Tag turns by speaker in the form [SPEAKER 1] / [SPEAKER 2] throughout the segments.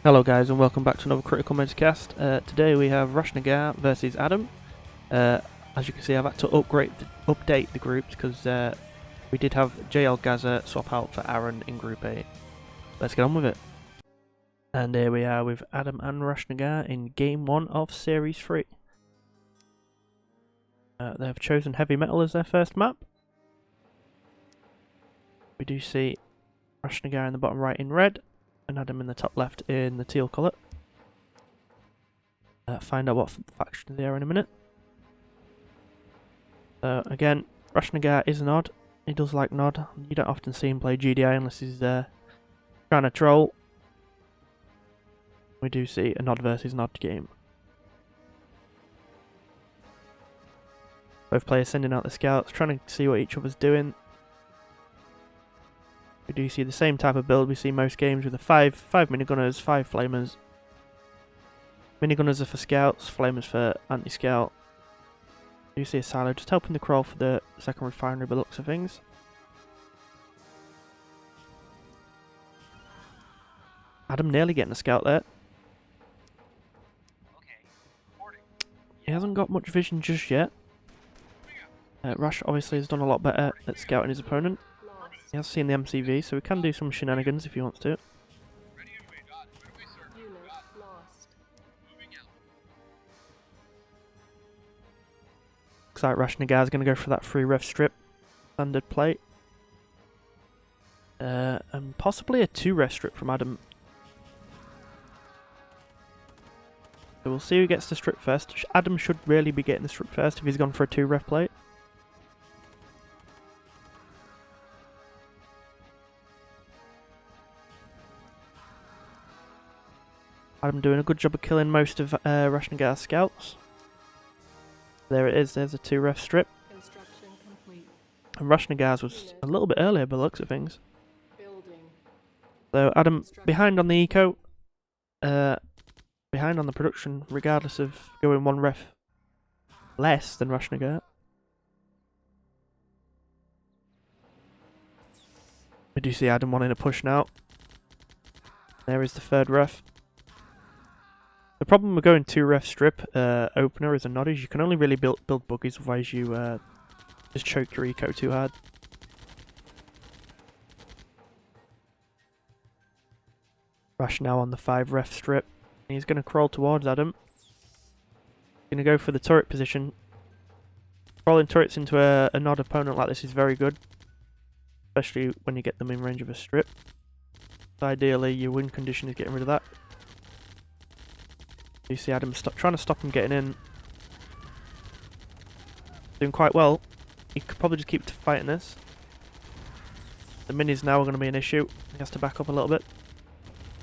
[SPEAKER 1] Hello guys and welcome back to another Critical Medcast. Today we have Rashnagar versus Adam. As you can see, I've had to update the groups because we did have Jlgazza swap out for Aaron in Group A. Let's get on with it. And here we are with Adam and Rashnagar in Game 1 of Series 3. They have chosen Heavy Metal as their first map. We do see Rashnagar in the bottom right in red, and Adam in the top left in the teal colour. Find out what faction they are in a minute. Again, Rashnagar is an odd. He does like Nod. You don't often see him play GDI unless he's trying to troll. We do see a Nod versus Nod game. Both players sending out the scouts, trying to see what each other's doing. We do see the same type of build we see most games with the five minigunners, 5 flamers. Minigunners are for scouts, flamers for anti-scout. You see a silo just helping the crawl for the second refinery by the looks of things. Adam nearly getting a scout there. He hasn't got much vision just yet. Rash obviously has done a lot better at scouting his opponent. He has seen the MCV, so he can do some shenanigans if he wants to. Looks like Rashnagar's going to go for that free ref strip. Standard plate. And possibly a 2 ref strip from Adam. So we'll see who gets the strip first. Adam should really be getting the strip first if he's gone for a 2 ref plate. Adam doing a good job of killing most of Rashnagar's scouts. There it is, there's a 2 ref strip. And Rashnagar's was a little bit earlier by the looks of things. So Adam behind on the eco, behind on the production, regardless of going 1 ref less than Rashnagar. We do see Adam wanting to push now. There is the 3rd ref. The problem with going 2 ref strip opener as a nod is you can only really build buggies, otherwise you just choke your eco too hard. Rash now on the 5 ref strip. He's going to crawl towards Adam. He's going to go for the turret position. Crawling turrets into a nod opponent like this is very good, especially when you get them in range of a strip. So ideally your win condition is getting rid of that. You see Adam trying to stop him getting in. Doing quite well. He could probably just keep fighting this. The minis now are going to be an issue. He has to back up a little bit.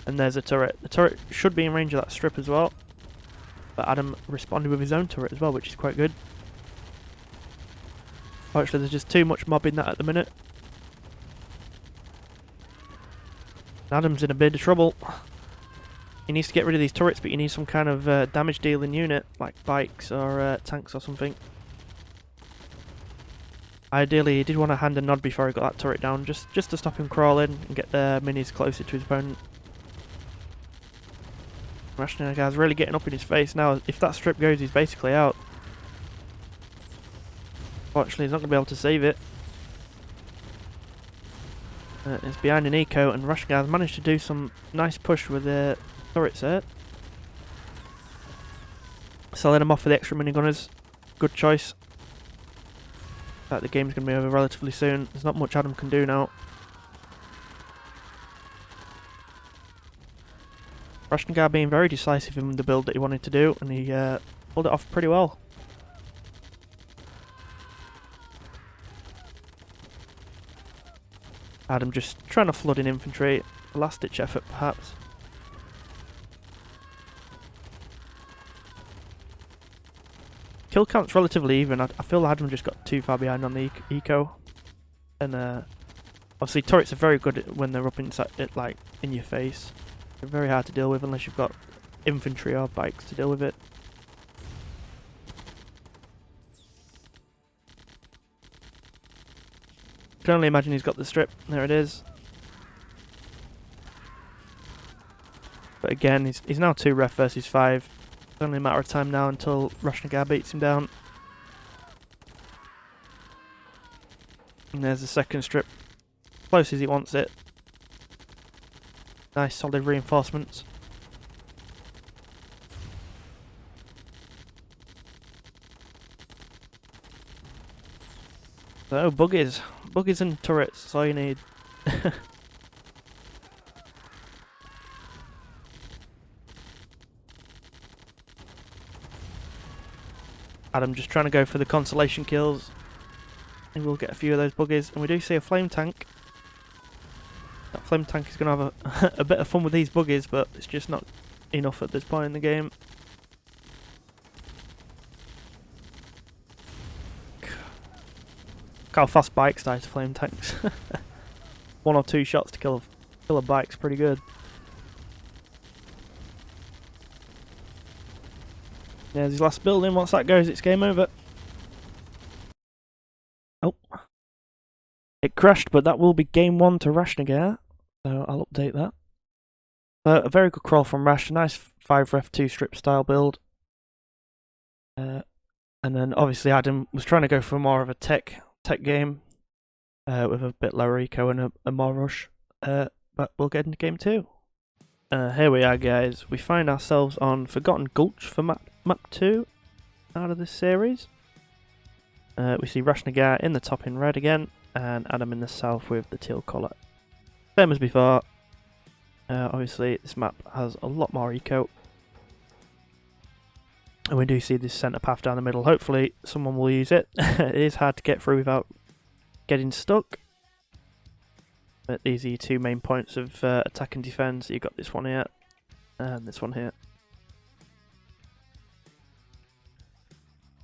[SPEAKER 1] And there's a turret. The turret should be in range of that strip as well. But Adam responded with his own turret as well, which is quite good. Actually, there's just too much mobbing that at the minute. Adam's in a bit of trouble. He needs to get rid of these turrets, but you need some kind of damage dealing unit, like bikes or tanks or something. Ideally, he did want to hand a nod before he got that turret down, just to stop him crawling and get the minis closer to his opponent. Rashnagar's really getting up in his face now. If that strip goes, he's basically out. Fortunately, he's not going to be able to save it. It's behind an eco, and Rashnagar's managed to do some nice push with the turrets there. Selling him off for the extra minigunners. Good choice. Like the game's going to be over relatively soon. There's not much Adam can do now. Rashnagar being very decisive in the build that he wanted to do, and he pulled it off pretty well. Adam just trying to flood in infantry. A last ditch effort perhaps. Kill count's relatively even. I feel Adam just got too far behind on the eco. And obviously turrets are very good when they're up inside it, like in your face. They're very hard to deal with unless you've got infantry or bikes to deal with it. Can only imagine he's got the strip. There it is. But again, he's now 2 ref versus 5. It's only a matter of time now until Rashnagar beats him down. And there's the second strip. Close as he wants it. Nice solid reinforcements. So buggies. Buggies and turrets, that's all you need. Adam just trying to go for the consolation kills. And we'll get a few of those buggies. And we do see a flame tank. That flame tank is going to have a bit of fun with these buggies, but it's just not enough at this point in the game. Look how fast bikes die to flame tanks. 1 or 2 shots to kill a bike's pretty good. There's his last building. Once that goes, it's game over. Oh. It crashed, but that will be game 1 to Rashnagar. So I'll update that. A very good crawl from Rash. A nice 5 ref 2 strip style build. And then obviously Adam was trying to go for more of a tech game. With a bit lower eco and a more rush. But we'll get into game 2. Here we are, guys. We find ourselves on Forgotten Gulch for map 2 out of this series. We see Rashnagar in the top in red again, and Adam in the south with the teal colour. Same as before. Obviously, this map has a lot more eco. And we do see this centre path down the middle. Hopefully, someone will use it. It is hard to get through without getting stuck. But these are your 2 main points of attack and defence. You've got this one here, and this one here.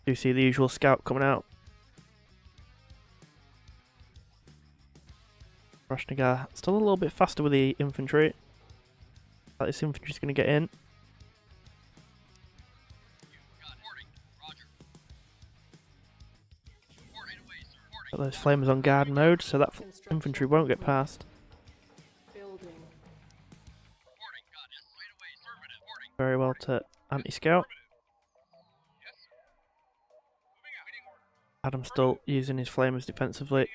[SPEAKER 1] Do see the usual scout coming out. Rashnagar still a little bit faster with the infantry. Like this infantry's going to get in. Got those flamers on guard mode, so that infantry won't get past. Very well to anti-scout. Adam's still using his flamers defensively.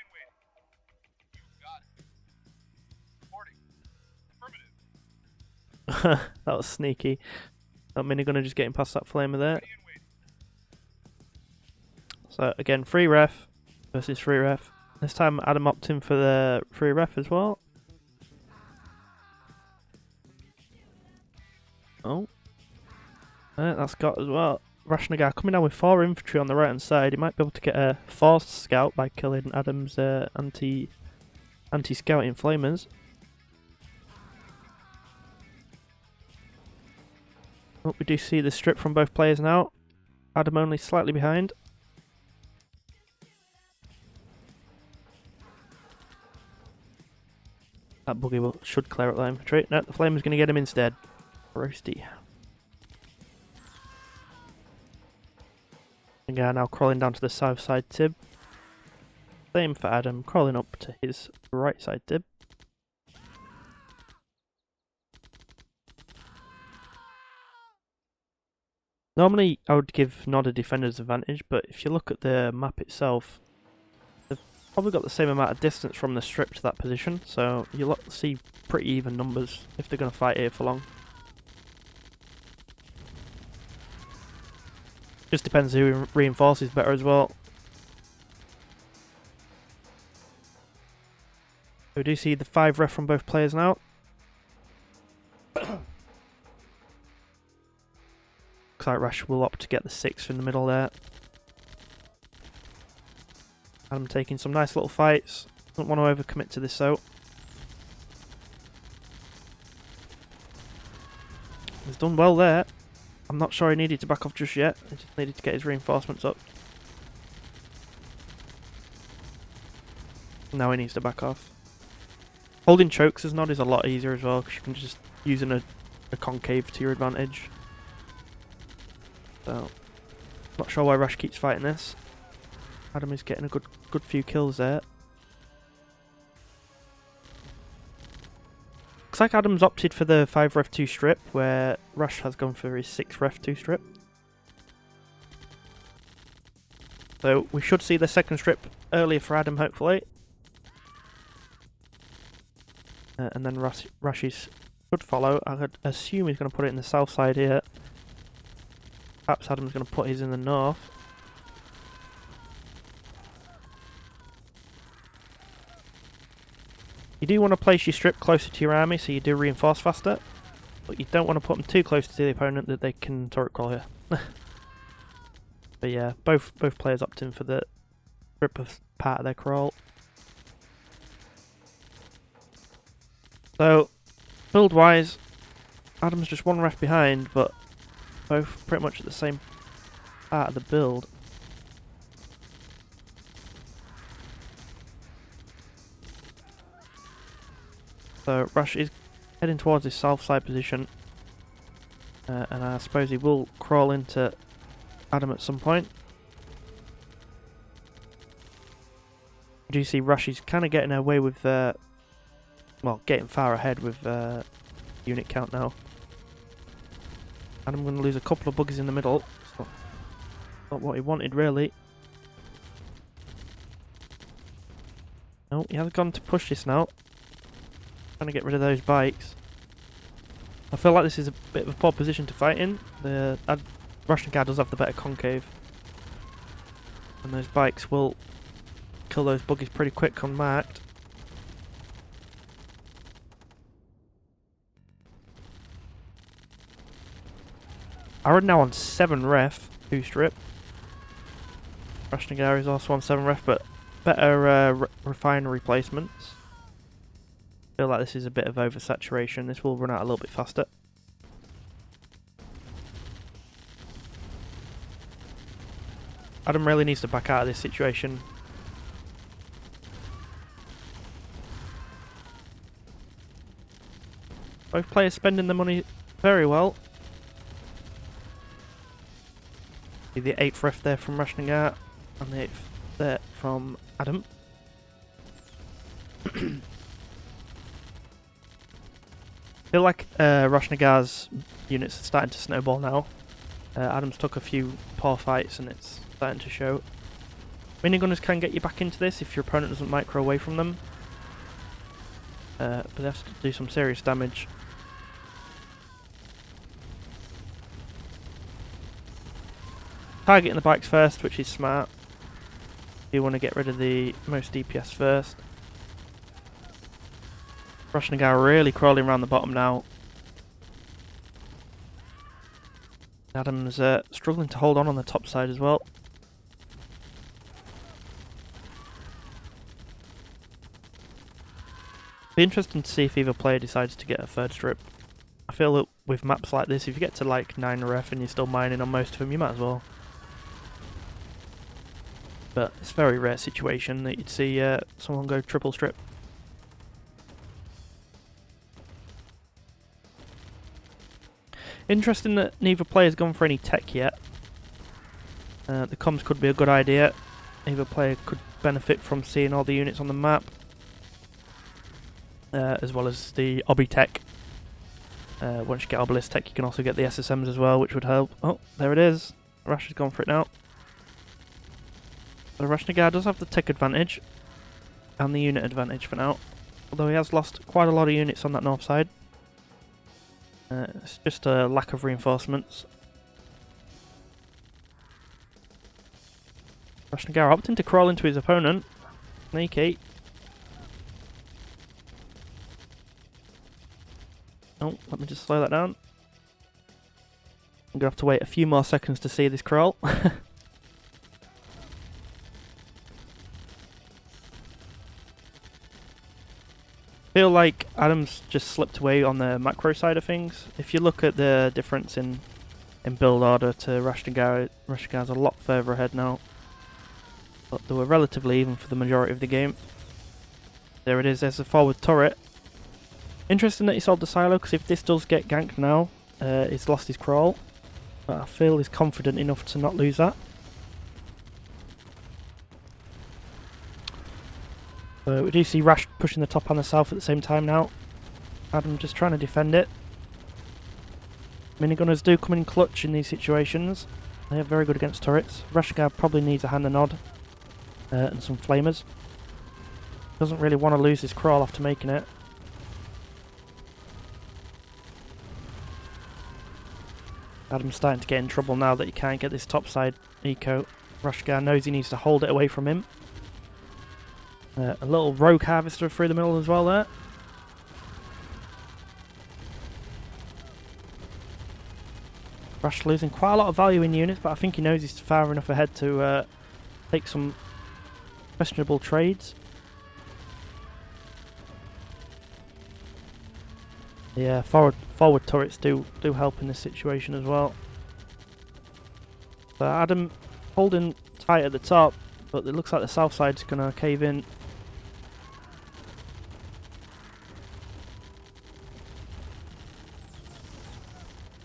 [SPEAKER 1] That was sneaky. That minigunner just getting past that flamer there. So again, 3 ref versus 3 ref. This time Adam opted in for the 3 ref as well. Oh. That's got as well. Rashnagar coming down with 4 infantry on the right hand side. He might be able to get a forced scout by killing Adam's anti-scouting flamers. Oh, we do see the strip from both players now. Adam only slightly behind. That buggy should clear up that infantry. No, the flamer's going to get him instead. Roasty. Again, now crawling down to the south side tib. Same for Adam, crawling up to his right side tib. Normally, I would give Nodder defenders advantage, but if you look at the map itself, they've probably got the same amount of distance from the strip to that position, so you'll see pretty even numbers if they're going to fight here for long. Just depends who reinforces better as well. We do see the 5 ref from both players now. Looks like Rash will opt to get the 6 in the middle there. Adam taking some nice little fights. Don't want to overcommit to this though. He's done well there. I'm not sure he needed to back off just yet. He just needed to get his reinforcements up. Now he needs to back off. Holding chokes as Nod is a lot easier as well, because you can just use a concave to your advantage. So, not sure why Rash keeps fighting this. Adam is getting a good few kills there. Looks like Adam's opted for the 5 ref 2 strip, where Rush has gone for his 6 ref 2 strip. So we should see the second strip earlier for Adam, hopefully. And then Rush's should follow. I could assume he's going to put it in the south side here. Perhaps Adam's going to put his in the north. You do want to place your strip closer to your army so you do reinforce faster, but you don't want to put them too close to the opponent that they can turret crawl here. But yeah, both players opt in for the strip of part of their crawl. So, build wise, Adam's just 1 ref behind, but both pretty much at the same part of the build. So Rush is heading towards his south side position, and I suppose he will crawl into Adam at some point. You do see Rush is kind of getting away with, well, getting far ahead with unit count now. And I'm going to lose a couple of buggies in the middle. It's not what he wanted, really. No, he has gone to push this now. Trying to get rid of those bikes. I feel like this is a bit of a poor position to fight in. The Rashnagar does have the better concave. And those bikes will kill those buggies pretty quick unmarked. I'm now on 7 ref, 2 strip. Rashnagar is also on 7 ref, but better refinery placements. I feel like this is a bit of oversaturation. This will run out a little bit faster. Adam really needs to back out of this situation. Both players spending the money very well. See the 8th ref there from Rashnagar and the 8th there from Adam. I feel like Rashnagar's units are starting to snowball now. Adam's took a few poor fights and it's starting to show. Minigunners can get you back into this if your opponent doesn't micro away from them. But they have to do some serious damage. Targeting the bikes first, which is smart. You want to get rid of the most DPS first. Rashnagar really crawling around the bottom now. Adam's struggling to hold on the top side as well. Be interesting to see if either player decides to get a 3rd strip. I feel that with maps like this, if you get to like 9 ref and you're still mining on most of them, you might as well. But it's a very rare situation that you'd see someone go triple strip. Interesting that neither player's gone for any tech yet. The comms could be a good idea. Either player could benefit from seeing all the units on the map. As well as the obby tech. Once you get obelisk tech, you can also get the SSMs as well, which would help. Oh, there it is. Rush has gone for it now. So Rashnagar does have the tech advantage. And the unit advantage for now. Although he has lost quite a lot of units on that north side. It's just a lack of reinforcements. Rashnagar opting to crawl into his opponent. Sneaky. Oh, let me just slow that down. I'm going to have to wait a few more seconds to see this crawl. Feel like Adam's just slipped away on the macro side of things. If you look at the difference in build order to Rashnagar, Rashnagar's a lot further ahead now. But they were relatively even for the majority of the game. There it is, there's the forward turret. Interesting that he sold the silo, because if this does get ganked now, he's lost his crawl. But I feel he's confident enough to not lose that. So we do see Rash pushing the top and the south at the same time now. Adam just trying to defend it. Minigunners do come in clutch in these situations. They are very good against turrets. Rashnagar probably needs a hand and nod. And some flamers. Doesn't really want to lose his crawl after making it. Adam's starting to get in trouble now that he can't get this topside eco. Rashnagar knows he needs to hold it away from him. A little rogue harvester through the middle as well there. Rash losing quite a lot of value in units, but I think he knows he's far enough ahead to take some questionable trades. Yeah, forward turrets do help in this situation as well. So Adam holding tight at the top, but it looks like the south side's going to cave in.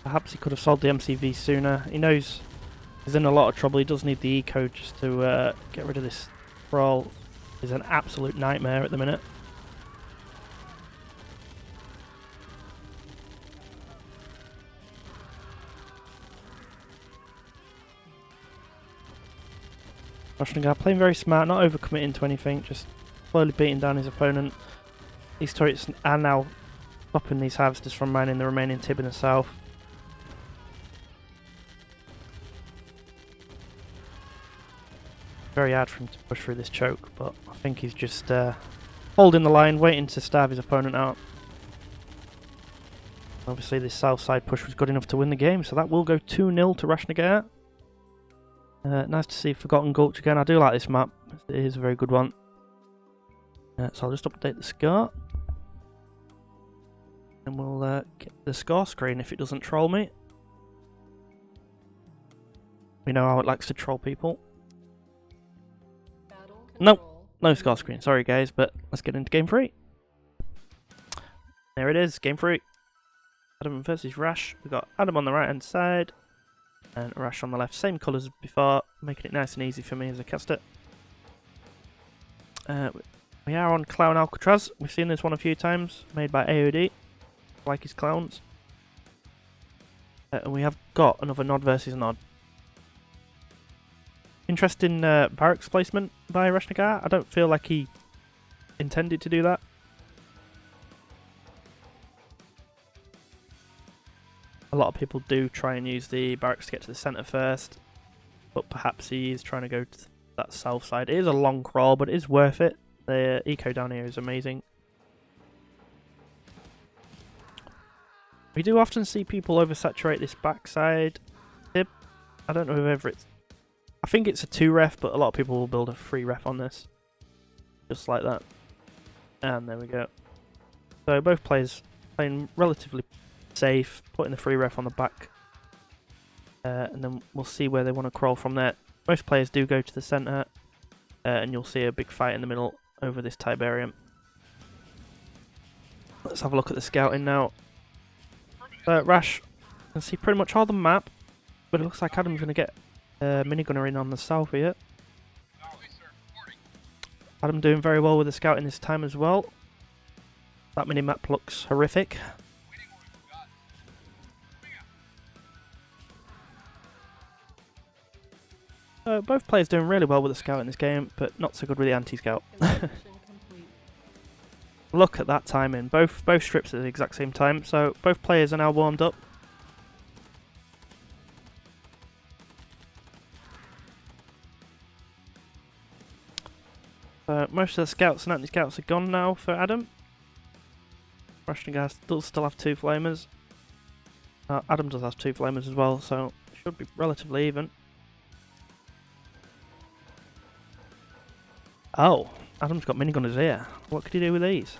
[SPEAKER 1] Perhaps he could have sold the MCV sooner. He knows he's in a lot of trouble. He does need the eco just to get rid of this crawl. It's an absolute nightmare at the minute. Rashnagar playing very smart, not overcommitting to anything, just slowly beating down his opponent. These turrets are now stopping these harvesters from mining the remaining tib in the south. Very hard for him to push through this choke, but I think he's just holding the line, waiting to starve his opponent out. Obviously this south side push was good enough to win the game, so that will go 2-0 to Rashnagar. Nice to see Forgotten Gulch again. I do like this map. It is a very good one. So I'll just update the score. And we'll get the score screen if it doesn't troll me. We know how it likes to troll people. No score screen. Sorry guys, but let's get into game 3. There it is, game 3. Adam versus Rash. We've got Adam on the right hand side. And Rash on the left, same colours as before, making it nice and easy for me as I cast it. We are on Clown Alcatraz. We've seen this one a few times, made by AOD, like his clowns. And we have got another Nod versus Nod. Interesting barracks placement by Rashnagar. I don't feel like he intended to do that. A lot of people do try and use the barracks to get to the centre first, but perhaps he is trying to go to that south side. It is a long crawl, but it is worth it. The eco down here is amazing. We do often see people oversaturate this backside tip. I don't know if it's... I think it's a 2 ref, but a lot of people will build a 3 ref on this. Just like that. And there we go. So both players playing relatively safe, putting the 3 ref on the back, and then we'll see where they want to crawl from there. Most players do go to the centre, and you'll see a big fight in the middle over this Tiberium. Let's have a look at the scouting now. Rash, you can see pretty much all the map, but it looks like Adam's going to get minigunner in on the south here. Adam doing very well with the scouting this time as well. That mini map looks horrific. Both players doing really well with the scout in this game, but not so good with the anti-scout. Look at that timing. Both strips at the exact same time, so both players are now warmed up. Most of the scouts and anti-scouts are gone now for Adam. Rashnagar does still have 2 flamers. Adam does have 2 flamers as well, so it should be relatively even. Oh, Adam's got minigunners here. What could he do with these?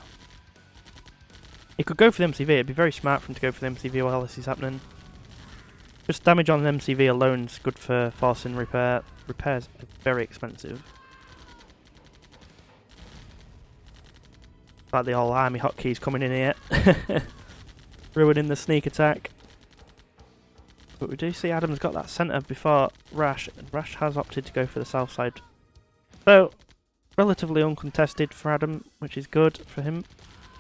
[SPEAKER 1] He could go for the MCV. It'd be very smart for him to go for the MCV while this is happening. Just damage on the MCV alone is good for forcing repair. Repairs are very expensive. Like the old army hotkeys coming in here. Ruining the sneak attack. But we do see Adam's got that centre before Rash, and Rash has opted to go for the south side. So, relatively uncontested for Adam, which is good for him.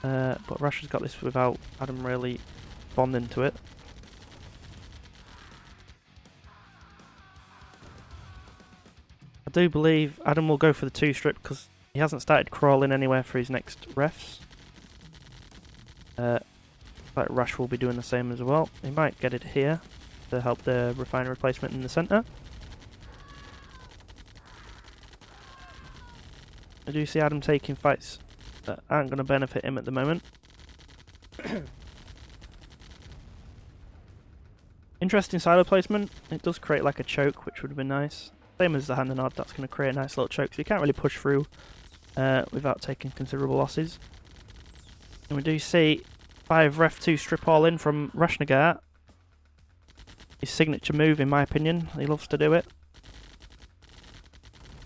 [SPEAKER 1] But Russia's got this without Adam really bonding to it. I do believe Adam will go for the 2-strip because he hasn't started crawling anywhere for his next refs. But Rush will be doing the same as well. He might get it here to help the refinery replacement in the centre. I do see Adam taking fights that aren't going to benefit him at the moment. Interesting silo placement. It does create like a choke, which would have been nice. Same as the hand and nod, that's going to create a nice little choke, so you can't really push through without taking considerable losses. And we do see 5 ref 2 strip all in from Rashnagar. His signature move, in my opinion. He loves to do it.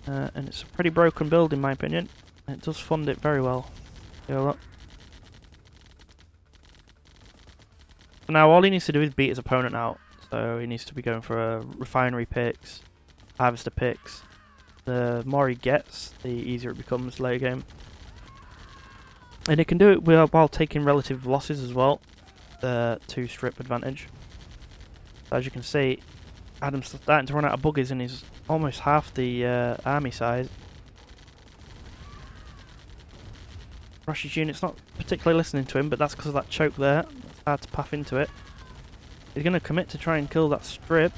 [SPEAKER 1] And it's a pretty broken build, in my opinion. It does fund it very well. Look. Now all he needs to do is beat his opponent out. So he needs to be going for refinery picks, harvester picks. The more he gets, the easier it becomes late game. And he can do it while taking relative losses as well. The 2-strip advantage. As you can see, Adam's starting to run out of buggies and he's almost half the army size. Rush's unit's not particularly listening to him, but that's because of that choke there. It's hard to path into it. He's going to commit to try and kill that strip,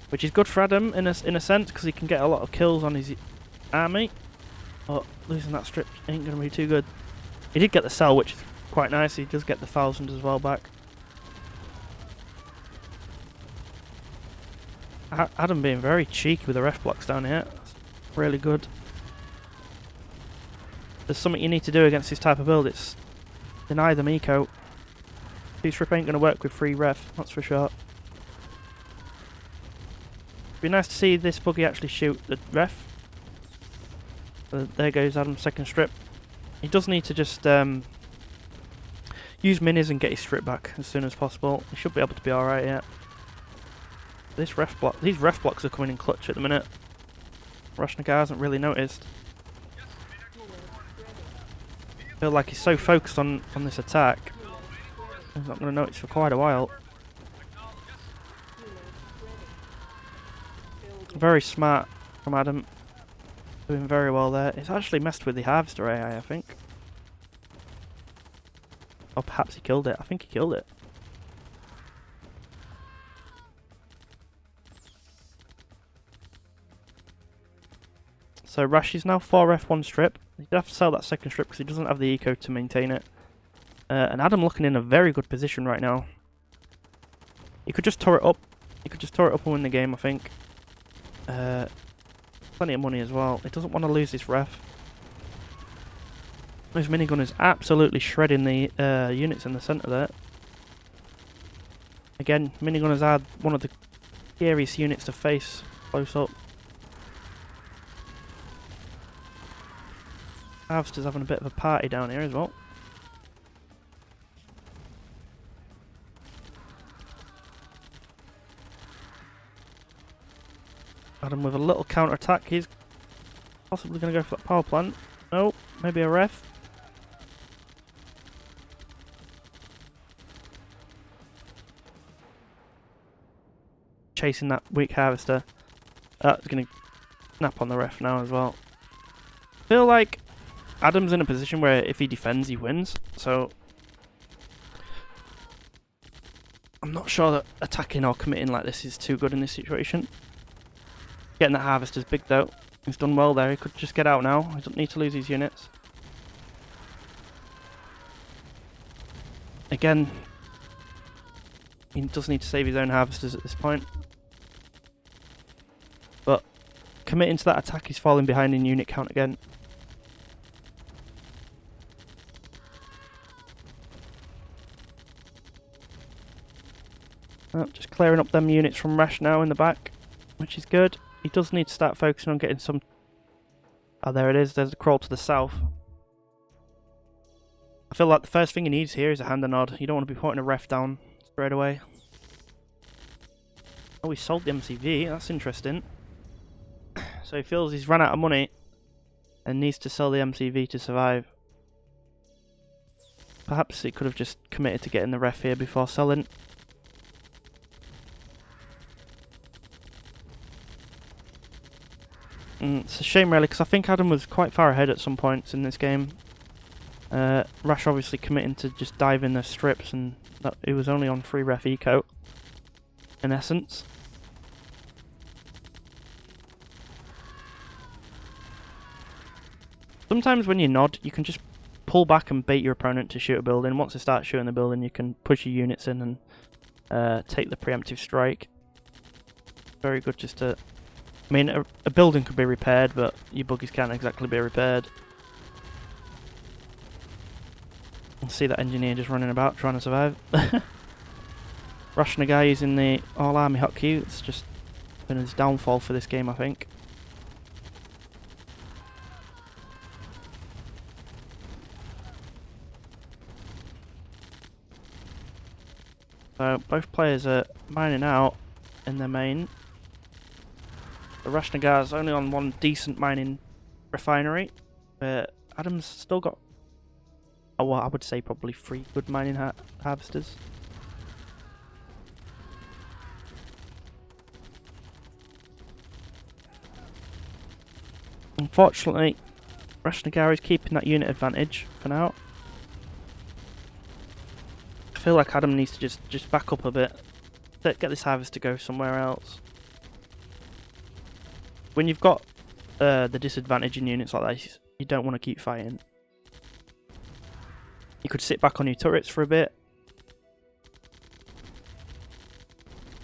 [SPEAKER 1] which is good for Adam in a sense because he can get a lot of kills on his army. But losing that strip ain't going to be too good. He did get the cell, which is quite nice. He does get the 1,000 as well back. Adam being very cheeky with the ref blocks down here. That's really good. There's something you need to do against this type of build. It's deny them eco. 2-strip ain't going to work with free ref, that's for sure. It'd be nice to see this buggy actually shoot the ref. There goes Adam's 2nd strip. He does need to just use minis and get his strip back as soon as possible. He should be able to be alright here. These ref blocks are coming in clutch at the minute. Rashnagar hasn't really noticed. I feel like he's so focused on this attack, he's not going to notice for quite a while. Very smart from Adam. Doing very well there. It's actually messed with the harvester AI, I think. Or perhaps he killed it. I think he killed it. So Rash is now 4F1 strip. He'd have to sell that 2nd strip because he doesn't have the eco to maintain it. And Adam looking in a very good position right now. He could just turret up. He could just turret up and win the game, I think. Plenty of money as well. He doesn't want to lose this ref. This minigun is absolutely shredding the units in the centre there. Again, minigunners are one of the scariest units to face close up. Harvester's having a bit of a party down here as well. Adam with a little counter attack. He's possibly going to go for that power plant. No, maybe a ref. Chasing that weak harvester. That's going to snap on the ref now as well. I feel like Adam's in a position where if he defends, he wins. So I'm not sure that attacking or committing like this is too good in this situation. Getting the harvester's big though. He's done well there. He could just get out now. He doesn't need to lose his units. Again, he does need to save his own harvesters at this point. But committing to that attack, he's falling behind in unit count again. Just clearing up them units from Rash now in the back, which is good. He does need to start focusing on getting some... Oh, there it is. There's a crawl to the south. I feel like the first thing he needs here is a hand and nod. You don't want to be putting a ref down straight away. Oh, he sold the MCV. That's interesting. So he feels he's run out of money and needs to sell the MCV to survive. Perhaps he could have just committed to getting the ref here before selling. It's a shame really, because I think Adam was quite far ahead at some points in this game. Rash obviously committing to just dive in the strips, and that it was only on free ref eco, in essence. Sometimes when you nod, you can just pull back and bait your opponent to shoot a building. Once they start shooting the building, you can push your units in and take the preemptive strike. Very good just to... I mean, a building could be repaired, but your buggies can't exactly be repaired. You see that engineer just running about trying to survive. Rashnagar using the all-army hotkey. It's just been his downfall for this game, I think. So both players are mining out in their main. The Rashnagar's only on one decent mining refinery, but Adam's still got, well, I would say probably 3 good mining harvesters. Unfortunately, Rashnagar is keeping that unit advantage for now. I feel like Adam needs to just back up a bit, get this harvest to go somewhere else. When you've got the disadvantage in units like this, you don't want to keep fighting. You could sit back on your turrets for a bit.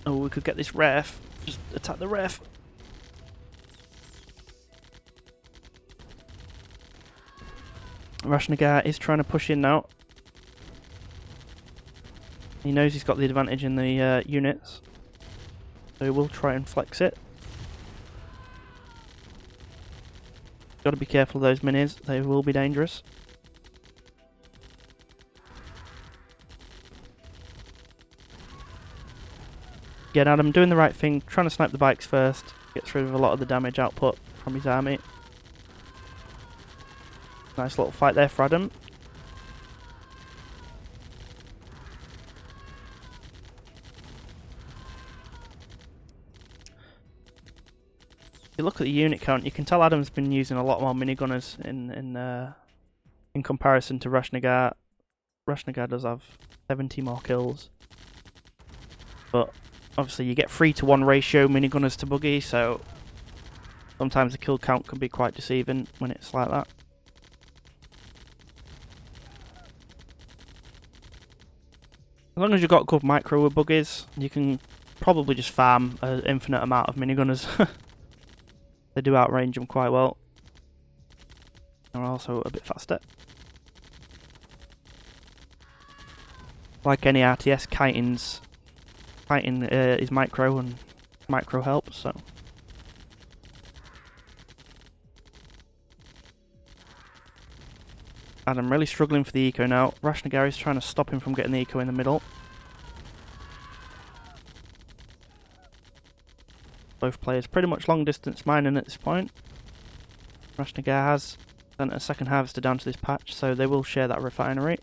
[SPEAKER 1] Oh, we could get this ref. Just attack the ref. Rashnagar is trying to push in now. He knows he's got the advantage in the units, so he will try and flex it. Got to be careful of those minis, they will be dangerous. Again, Adam doing the right thing, trying to snipe the bikes first, gets rid of a lot of the damage output from his army. Nice little fight there for Adam. If you look at the unit count, you can tell Adam's been using a lot more minigunners in comparison to Rashnagar. Rashnagar does have 70 more kills, but obviously you get 3-to-1 ratio minigunners to buggy, so sometimes the kill count can be quite deceiving when it's like that. As long as you've got good micro with buggies, you can probably just farm an infinite amount of minigunners. They do outrange them quite well. They're also a bit faster. Like any RTS, kiting is micro, and micro helps, so. Adam really struggling for the eco now. Rashnagar is trying to stop him from getting the eco in the middle. Both players pretty much long distance mining at this point. Rashnagar has sent a second harvester down to this patch, so they will share that refinery.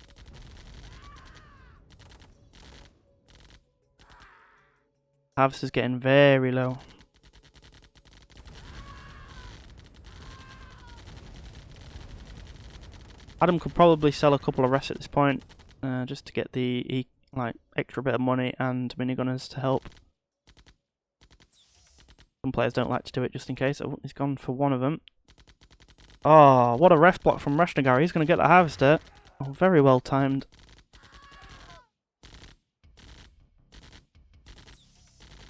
[SPEAKER 1] Harvester's getting very low. Adam could probably sell a couple of rests at this point, just to get the extra bit of money and minigunners to help. Some players don't like to do it just in case. Oh, he's gone for one of them. Oh, what a ref block from Rashnagar. He's going to get the harvester. Oh, very well timed.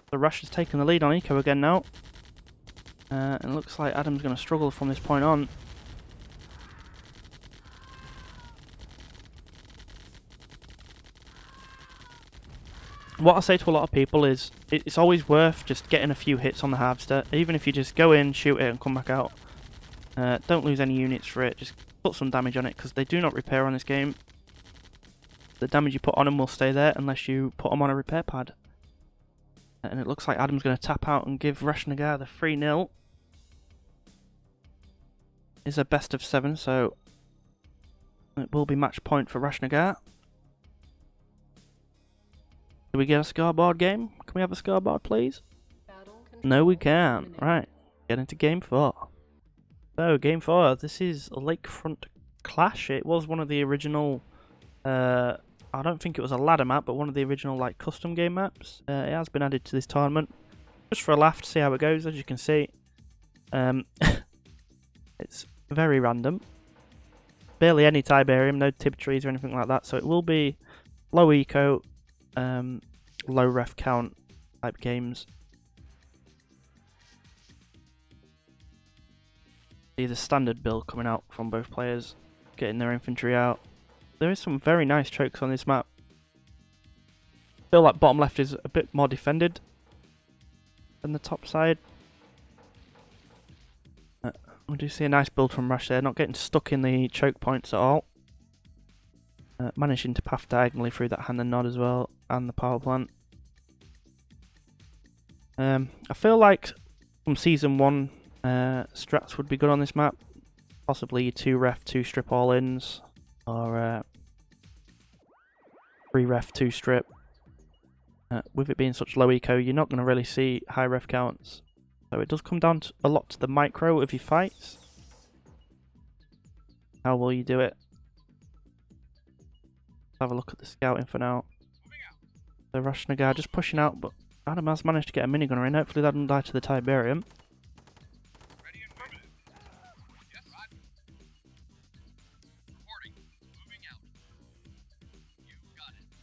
[SPEAKER 1] The Rush has taken the lead on eco again now. And it looks like Adam's going to struggle from this point on. What I say to a lot of people is, it's always worth just getting a few hits on the harvester, even if you just go in, shoot it and come back out. Don't lose any units for it, just put some damage on it, because they do not repair on this game. The damage you put on them will stay there unless you put them on a repair pad. And it looks like Adam's going to tap out and give Rashnagar the 3-0. It's a best of 7, so It will be match point for Rashnagar. Do we get a scoreboard game? Can we have a scoreboard, please? No, we can't. Right, get into game 4. So, game 4, this is Lakefront Clash. It was one of the original, I don't think it was a ladder map, but one of the original like custom game maps. It has been added to this tournament, just for a laugh to see how it goes. As you can see, it's very random. Barely any Tiberium, no tib trees or anything like that, so it will be low eco, low ref count type games. See the standard build coming out from both players, getting their infantry out. There is some very nice chokes on this map. I feel like bottom left is a bit more defended than the top side. We do see a nice build from Rash there, not getting stuck in the choke points at all. Managing to path diagonally through that hand and nod as well, and the power plant. I feel like from Season 1 strats would be good on this map. Possibly 2 ref, 2 strip all-ins, or 3 ref, 2 strip. With it being such low eco, you're not going to really see high ref counts. So it does come down to a lot to the micro of your fights. How will you do it? Let's have a look at the scouting for now. So Rashnagar just pushing out, but Adam has managed to get a minigunner in. Hopefully that doesn't die to the Tiberium.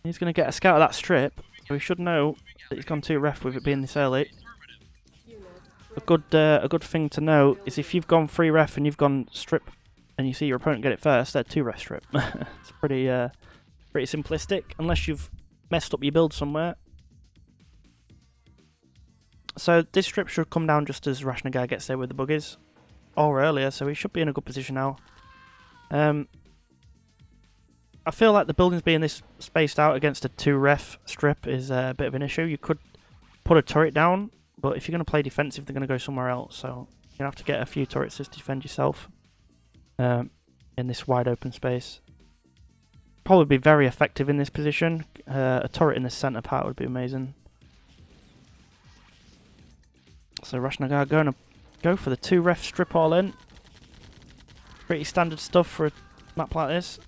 [SPEAKER 1] He's going to get a scout of that strip, so he should know that he's gone 2 ref with it being this early. A good thing to know is if you've gone 3 ref and you've gone strip and you see your opponent get it first, they're 2 ref strip. It's pretty simplistic, unless you've messed up your build somewhere. So this strip should come down just as Rashnagar gets there with the buggies, or earlier, so he should be in a good position now. I feel like the buildings being this spaced out against a 2 ref strip is a bit of an issue. You could put a turret down, but if you're going to play defensive, they're going to go somewhere else. So you have to get a few turrets to defend yourself in this wide open space. Probably be very effective in this position. A turret in the centre part would be amazing. So Rashnagar going to go for the 2 ref strip all in. Pretty standard stuff for a map like this.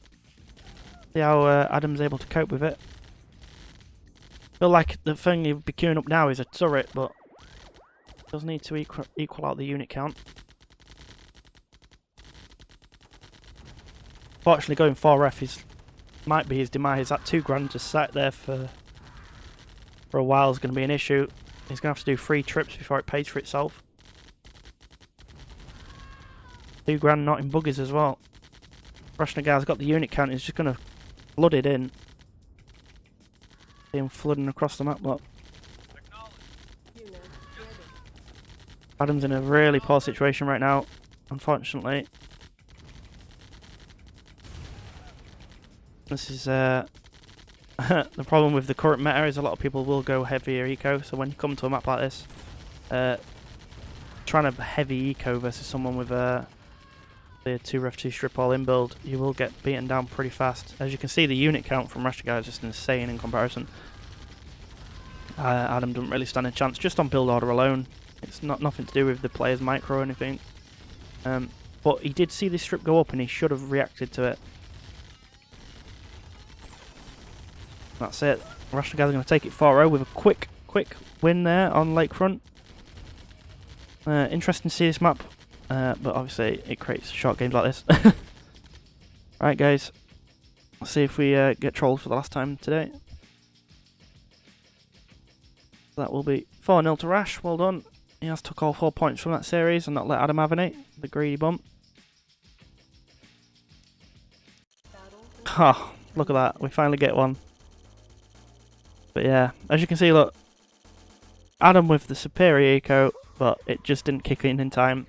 [SPEAKER 1] See how Adam's able to cope with it. Feel like the thing he'd be queuing up now is a turret, but does need to equal out the unit count. Fortunately, going 4 ref might be his demise. That 2 grand just sat there for a while is going to be an issue. He's going to have to do 3 trips before it pays for itself. 2 grand not in buggies as well. Rashnagar's got the unit count. He's just going to flood it in. See him flooding across the map. Look. Adam's in a really poor situation right now, unfortunately. This is the problem with the current meta is a lot of people will go heavier eco, so when you come to a map like this, trying to heavy eco versus someone with the 2 ref 2 strip all in build, you will get beaten down pretty fast. As you can see, the unit count from Rashnagar is just insane in comparison. Adam doesn't really stand a chance just on build order alone. It's nothing to do with the player's micro or anything. But he did see this strip go up and he should have reacted to it. That's it. Rashnagar's going to take it 4-0 with a quick win there on Lakefront. Interesting to see this map, but obviously it creates short games like this. Alright guys, let's see if we get trolled for the last time today. That will be 4-0 to Rash, well done. He has took all 4 points from that series and not let Adam have any, the greedy bump. Oh, look at that, we finally get one. But yeah, as you can see, look, Adam with the superior eco, but it just didn't kick in time,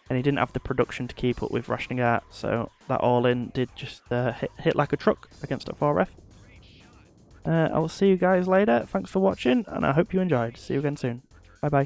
[SPEAKER 1] and he didn't have the production to keep up with Rashnagar, so that all-in did just hit like a truck against a 4 ref. I will see you guys later, thanks for watching, and I hope you enjoyed. See you again soon. Bye bye.